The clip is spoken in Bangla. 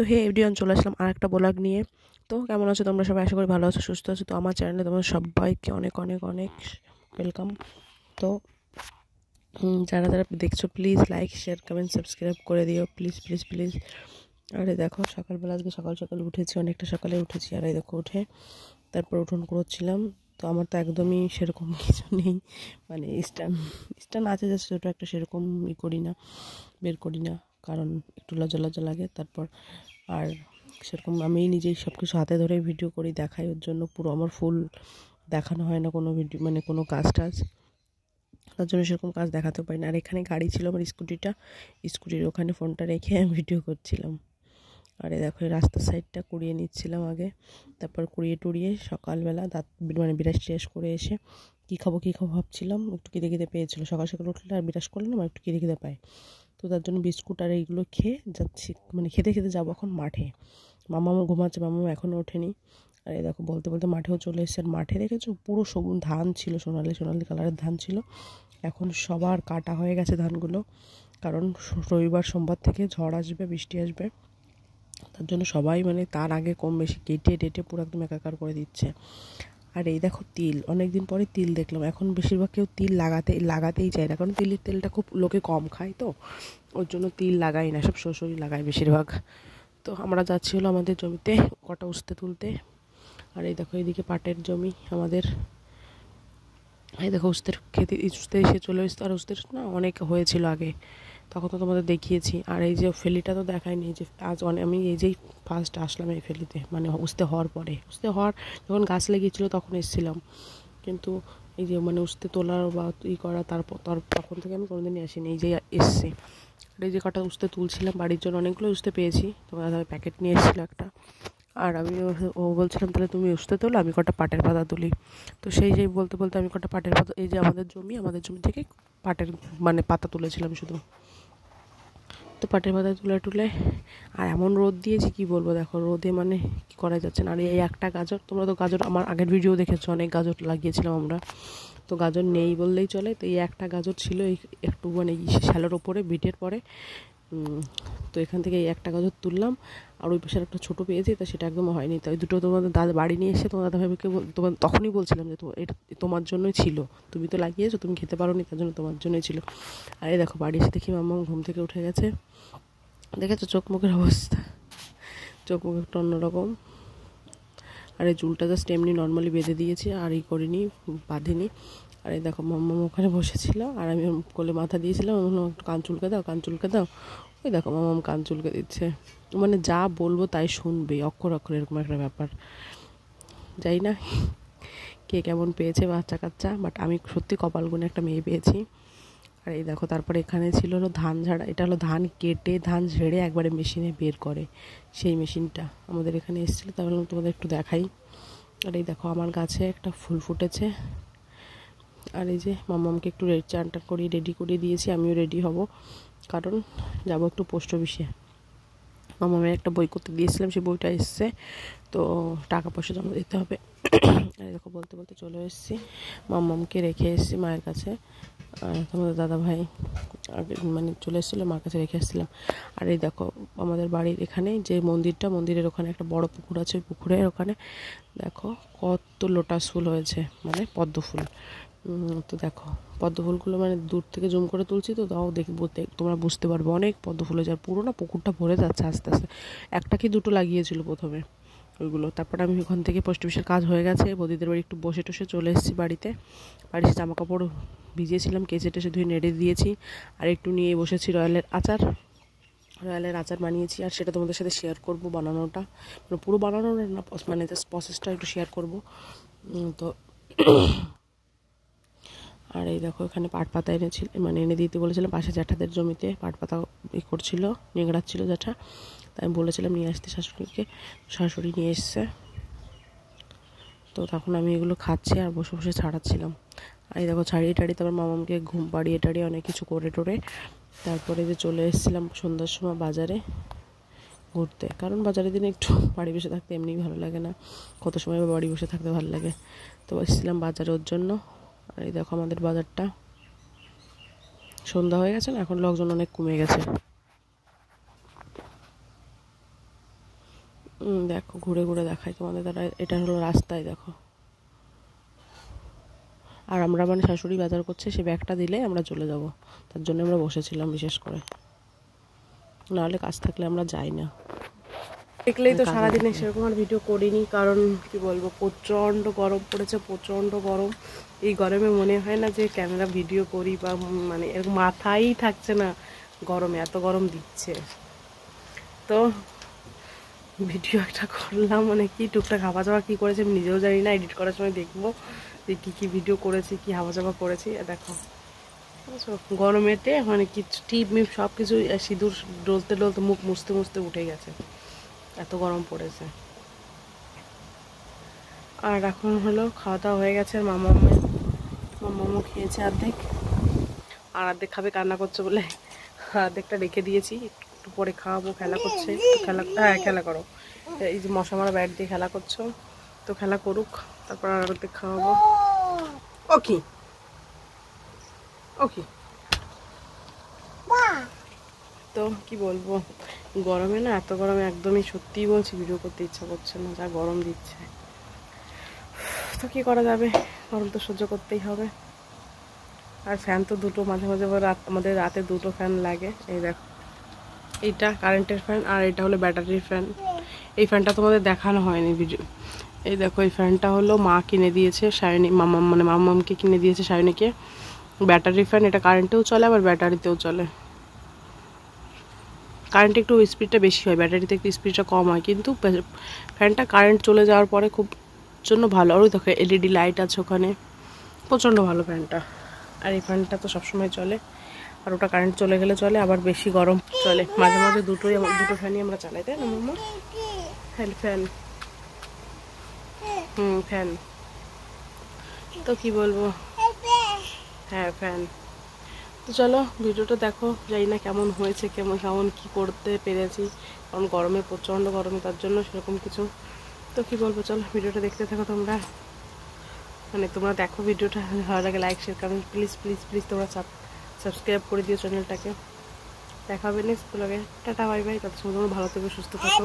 তো হে এভরিওয়ান, চলে আসলাম আর একটা ব্লগ নিয়ে। তো কেমন আছো তোমরা সবাই? আশা করি ভালো আছো, সুস্থ আছো। তো আমার চ্যানেলে তোমাদের সবাইকে অনেক অনেক অনেক ওয়েলকাম। তো যারা যারা দেখছো please like share comment subscribe করে দিও, প্লিজ প্লিজ প্লিজ। আরে দেখো সকালবেলা আজকে সকাল সকাল উঠেছি, অনেকটা সকালে উঠেছি। আর এই দেখো উঠে তারপর উঠোন করছিলাম। তো আমার তো একদমই সেরকম কিছু নেই, মানে স্ট্যান্ড স্ট্যান্ড আছে জাস্ট ছোটো একটা, সেরকম করি না, বের করি না, কারণ একটু লজ্জা লজ্জা লাগে। তারপর আর সেরকম আমি নিজেই সব কিছু হাতে ধরে ভিডিও করি, দেখাই, ওর জন্য পুরো আমার ফুল দেখানো হয় না কোনো ভিডিও, মানে কোনো কাজ টাজ, তার জন্য সেরকম কাজ দেখাতে পারি না। আর এখানে গাড়ি ছিল আমার, স্কুটির ওখানে ফোনটা রেখে আমি ভিডিও করছিলাম। আরে দেখো এই রাস্তার সাইডটা কুড়িয়ে নিচ্ছিলাম আগে, তারপর কুড়িয়ে টুড়িয়ে সকালবেলা দাঁত মানে বিরাজ টিরাজ করে এসে কী খাবো ভাবছিলাম। একটু খিদে খিদে পেয়েছিলো, সকাল সকাল উঠলে আর বিরাজ করলে না একটু খিদে খিদে পায়। তো তার জন্য বিস্কুট আর এইগুলো খেয়ে যাচ্ছি, মানে খেতে খেতে যাবো এখন মাঠে। মামা ঘুমাচ্ছে, মামা এখনও ওঠেনি। আর এই দেখো বলতে বলতে মাঠেও চলে এসেছে। আর মাঠে দেখেছো পুরো সবুজ ধান ছিল, সোনালি সোনালি কালারের ধান ছিল। এখন সবার কাটা হয়ে গেছে ধানগুলো, কারণ রবিবার সোমবার থেকে ঝড় আসবে, বৃষ্টি আসবে, তার জন্য সবাই মানে তার আগে কম বেশি কেটে টেটে পুরো একদম একাকার করে দিচ্ছে। আর এই দেখো তিল, অনেক দিন পরে তিল দেখলাম। এখন বেশিরভাগ কেউ তিল লাগাতেই চায় না, কারণ তিলের তেলটা খুব লোকে কম খায়, তো ওর জন্য তিল লাগাই না, সব শ্বশুরই লাগায় বেশিরভাগ। তো আমরা যাচ্ছি হলো আমাদের জমিতে কটা উস্তে তুলতে। আর এই দেখো এইদিকে পাটের জমি আমাদের। এই দেখো উস্তের খেতে উস্তে এসে চলে এসছে। আর উস্তের না অনেক হয়েছিল আগে, তখন তো তোমাদের দেখিয়েছি। আর এই যে ফেলিটা তো দেখায়নি, যে আজ আমি এই যেই ফার্স্ট আসলাম এই ফেলিতে, মানে উস্তে হওয়ার পরে, উস্তে হওয়ার যখন গাছ লেগেছিলো তখন এসেছিলাম, কিন্তু এই যে মানে উস্তে তোলার বা করা তারপর তখন থেকে আমি কোনোদিনই আসিনি, এই যে এসছি। আর এই যে কটা উস্তে তুলছিলাম বাড়ির জন্য, অনেকগুলো উস্তে পেয়েছি, তোমার দাদা প্যাকেট নিয়ে এসেছিলো একটা। আর আমি ও বলছিলাম তাহলে তুমি উস্তে তোলো, আমি কটা পাটের পাতা তুলি। তো সেই বলতে বলতে আমি কটা পাটের পাতা, এই যে আমাদের জমি থেকে পাটের মানে পাতা তুলেছিলাম শুধু। তো পাটের পাতা তুলে আর এমন রোদ দিয়েছি কি বলবো, দেখো রোদে মানে কি করা যাচ্ছে না। আর এই একটা গাজর, তোমরা তো গাজর আমার আগের ভিডিও দেখেছো, অনেক গাজর লাগিয়েছিলাম আমরা, তো গাজর নেই বললেই চলে। তো এই একটা গাজর ছিল এই একটু মানে শ্যালোর ওপরে, বিটের পরে। তো এখান থেকে এই একটা গাজর তুললাম, আর ওই পাশে একটা ছোটো পেয়েছি, তো সেটা একদম হয়নি। তো ওই দুটো তোমাদের দাদা বাড়ি নিয়ে এসে তোমার দাদাভাইকে তোমার তখনই বলছিলাম যে এটা তোমার জন্যই ছিল, তুমি তো লাগিয়েছো, তুমি খেতে পারো নি, তার জন্য তোমার জন্যই ছিল। আর এই দেখো বাড়ি এসে দেখি মাম্মা ঘুম থেকে উঠে গেছে, দেখেছো চোখ মুখের অবস্থা, চোখ মুখ একটু অন্যরকম। আর এই চুলটা জাস্ট এমনি নর্মালি বেঁধে দিয়েছি, আর এই করিনি, বাঁধিনি। আর এই দেখো মাম্মা ওখানে বসেছিল, আর আমি কোলে মাথা দিয়েছিলাম, আমি বললাম একটু কান চুলকে দাও। ওই দেখো মাম্মা কান চুলকে দিচ্ছে, মানে যা বলবো তাই শুনবে, অক্ষর অক্ষর, এরকম একটা ব্যাপার। যাই না কে কেমন পেয়েছে বাচ্চা কাচ্চা, বাট আমি সত্যি কপাল গুনে একটা মেয়ে পেয়েছি। আর এই দেখো তারপরে এখানে ছিল হলো ধান ঝাড়া, এটা হলো ধান কেটে ধান ঝেড়ে একবারে মেশিনে বের করে, সেই মেশিনটা আমাদের এখানে এসেছিলো, তাহলে তোমাদের একটু দেখাই। আর এই দেখো আমার গাছে একটা ফুল ফুটেছে। আর এই যে মাম্মামকে একটু চান টান করিয়ে রেডি করিয়ে দিয়েছি, আমিও রেডি হব, কারণ যাবো একটু পোস্ট অফিসে। মাম্মামের একটা বই করতে দিয়েছিলাম, সেই বইটা এসছে, তো টাকা পয়সা জমা দিতে হবে। আর দেখো বলতে বলতে চলে এসেছি, মাম্মামকে রেখে এসেছি মায়ের কাছে। আর তোমাদের দাদা ভাই আগে মানে চলে এসেছিলো, মার কাছে রেখে এসেছিলাম। আর এই দেখো আমাদের বাড়ির এখানে যে মন্দিরের ওখানে একটা বড় পুকুর আছে, ওই পুকুরের ওখানে দেখো কত লোটাস ফুল হয়েছে, মানে পদ্ম ফুল। তো দেখো পদ্ম ফুলগুলো মানে দূর থেকে জুম করে তুলছি, তো তাও তোমরা বুঝতে পারবে অনেক পদ্ম ফুল হয়েছে। আর পুরো না পুকুরটা ভরে যাচ্ছে আস্তে আস্তে, একটা কি দুটো লাগিয়েছিল প্রথমে ওইগুলো। তারপর আমি ওখান থেকে পোস্ট অফিসের কাজ হয়ে গেছে, বৌদিদের বাড়ি একটু বসে টসে চলে এসেছি বাড়িতে জামা কাপড় ভিজিয়েছিলাম, কেচে টেসে ধুয়ে নেড়ে দিয়েছি। আর একটু নিয়ে বসেছি রয়্যালের আচার বানিয়েছি, আর সেটা তোমাদের সাথে শেয়ার করব বানানোটা, মানে পুরো বানানোটা না, মানে জাস্ট প্রসেসটা একটু শেয়ার করব। তো আর এই দেখো এখানে পাট পাতা মানে এনে দিতে বলেছিলাম, পাশে জ্যাঠাদের জমিতে পাট পাতা করছিল, নিংড়াচ্ছিল জ্যাঠা, তাই আমি বলেছিলাম নিয়ে আসতে শাশুড়িকে, শাশুড়ি নিয়ে এসছে। তো তখন আমি এগুলো খাচ্ছি আর বসে বসে ছাড়াচ্ছিলাম। আর এই দেখো ছাড়িয়ে টাড়িয়ে তারপর মামামকে ঘুম পাড়িয়ে টাড়িয়ে অনেক কিছু করে টোরে তারপরে যে চলে এসেছিলাম সন্ধ্যার সময় বাজারে ঘুরতে, কারণ বাজারের দিনে একটু বাড়ি বসে থাকতে এমনিই ভালো লাগে না, কত সময় বাড়ি বসে থাকতে ভালো লাগে। তো এসেছিলাম বাজারে ওর জন্য। আর এই দেখো আমাদের বাজারটা, সন্ধ্যা হয়ে গেছে না, এখন লোকজন অনেক কমে গেছে। দেখো ঘুরে ঘুরে দেখাই তোমাদের দ্বারা। এটা হলো রাস্তায় দেখো। আর আমরা মানে শাশুড়ি বাজার করছে, সে ব্যাগটা দিলে আমরা চলে যাব, তার জন্য আমরা বসেছিলাম বিশেষ করে, নাহলে কাজ থাকলে আমরা যাই না। দেখলেই তো সারাদিনে সেরকম আর ভিডিও করিনি, কারণ কি বলবো প্রচণ্ড গরম পড়েছে, প্রচণ্ড গরম। এই গরমে মনে হয় না যে ক্যামেরা ভিডিও করি, বা মানে এরকম মাথাই থাকছে না গরমে, এত গরম দিচ্ছে। তো ভিডিও একটা করলাম, মানে কি টুকটাক হাওয়া যাওয়া কী করেছি আমি নিজেও জানি না, এডিট করার সময় দেখবো যে কী কী ভিডিও করেছি, কী হাওয়া যাওয়া করেছি। দেখো গরমেতে মানে কিছু টিপ মিপ সব কিছু সিঁদুর ডলতে ডলতে মুখ মুছতে মুছতে উঠে গেছে, এত গরম পড়েছে। আর এখন হলো খাওয়া দাওয়া হয়ে গেছে, আর মামামও খেয়েছে অর্ধেক, আর অর্ধেক খাবে কান্না করছে বলে অর্ধেকটা রেখে দিয়েছি, একটু পরে খাওয়াবো। খেলা করছে, খেলা করো, এই যে মশা মারা ব্যাট দিয়ে খেলা করছো, তো খেলা করুক, তারপর আর অর্ধেক খাওয়াবো। ওকে ওকে। তো কি বলবো, গরমে না, এত গরমে একদমই সত্যিই বলছি ভিডিও করতে ইচ্ছা করছে না, যা গরম দিচ্ছে। তো কি করা যাবে, গরম তো সহ্য করতেই হবে। আর ফ্যান তো দুটো, মাঝে মাঝে আমাদের রাতে দুটো ফ্যান লাগে। এই দেখো, এইটা কারেন্টের ফ্যান, আর এটা হলো ব্যাটারির ফ্যান। এই ফ্যানটা তোমাদের দেখানো হয়নি ভিডিও। এই দেখো, এই ফ্যানটা হলো মা কিনে দিয়েছে সায়নী, মামামকে কিনে দিয়েছে সায়নীকে। ব্যাটারি ফ্যান, এটা কারেন্টেও চলে আবার ব্যাটারিতেও চলে। কারেন্টে একটু স্পিডটা বেশি হয়, ব্যাটারিতে একটু স্পিডটা কম হয়, কিন্তু ফ্যানটা কারেন্ট চলে যাওয়ার পরে খুব জন্য ভালো। আর ওই দেখো এলইডি লাইট আছে ওখানে, প্রচণ্ড ভালো ফ্যানটা। আর এই ফ্যানটা তো সবসময় চলে, আর ওটা কারেন্ট চলে গেলে চলে, আবার বেশি গরম চলে। মাঝে মাঝে দুটো ফ্যানই আমরা চালাই, তাই না মামা? হ্যাঁ ফ্যান, ফ্যান। তো কি বলবো, হ্যাঁ ফ্যান। তো চলো ভিডিওটা দেখো, জানি না কেমন হয়েছে, কেমন কি করতে পেরেছি, কারণ গরমে প্রচণ্ড গরমে, তার জন্য সেরকম কিছু। তো কি বলবো, চলো ভিডিওটা দেখতে থাকো তোমরা, মানে তোমরা দেখো ভিডিওটা, ভালো লাগে like share comment, please please please তোমরা সাবস্ক্রাইব করে দিও চ্যানেলটাকে। দেখা হবে নেক্সট ব্লগে। টাটা বাই বাই, তত সময় তোমরা ভালো থেকো, সুস্থ থাকো।